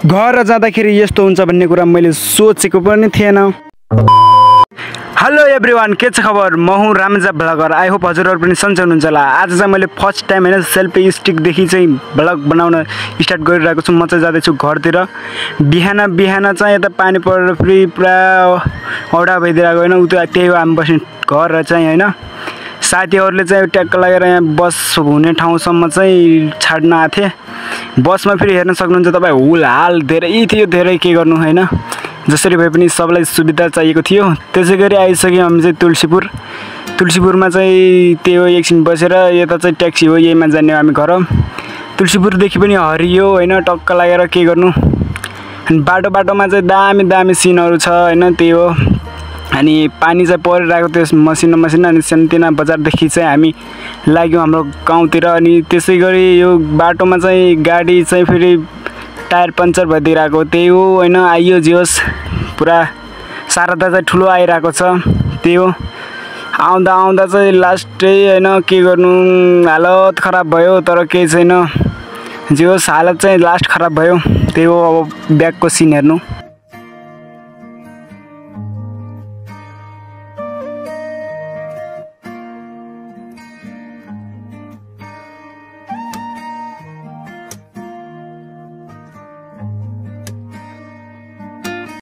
घर जाँदाखेरि यस्तो हुन्छ भन्ने कुरा मैले सोचेको पनि थिएन। हेलो एभ्रिवान, के छ खबर? म हुँ रामजा ब्लगर। आई होप हजुरहरू पनि सन्चै हुनुहुन्छ होला। आज चाहिँ मैले फर्स्ट टाइम हैन सेल्फी स्टिकदेखि चाहिँ ब्लग बनाउन स्टार्ट गरिरहेको छु। म चाहिँ जाँदैछु घरतिर। बिहान चाहिँ यता पानी परेर फेरि पुरा औडा भइदिरहेको होइन। उता त्यही हो हामी बस्ने घर चाहिँ होइन। साथीहरूले चाहिँ ट्याक्क लागेर यहाँ बस हुने ठाउँसम्म चाहिँ छाड्न आथे। बसमा फेरि हेर्न सक्नुहुन्छ तपाईँ हुलहाल धेरै थियो, धेरै के गर्नु होइन। जसरी भए पनि सबलाई सुविधा चाहिएको थियो। त्यसै गरी आइसक्यौँ हामी चाहिँ तुलसीपुरमा चाहिँ त्यही हो, एकछिन बसेर यता चाहिँ ट्याक्सी हो, यहीमा जाने हो हामी घर। तुलसीपुरदेखि पनि हरियो होइन, टक्क लागेर के गर्नु। अनि बाटोमा चाहिँ दामी सिनहरू छ होइन, त्यही हो। अनि पानी चाहिँ परिरहेको थियो मसिनो अनि सानोतिनो बजारदेखि चाहिँ हामी लाग्यौँ हाम्रो गाउँतिर। अनि त्यसै गरी यो बाटोमा चाहिँ गाडी चाहिँ फेरि टायर पङ्चर भइदिइरहेको, त्यही हो होइन। आइयो जे होस्, पुरा शारदा चाहिँ ठुलो आइरहेको छ, त्यही हो। आउँदा चाहिँ लास्टै होइन के गर्नु, हालत खराब भयो। तर केही छैन, जे होस् हालत चाहिँ लास्ट खराब भयो, त्यही हो। अब ब्याकको सिन हेर्नु।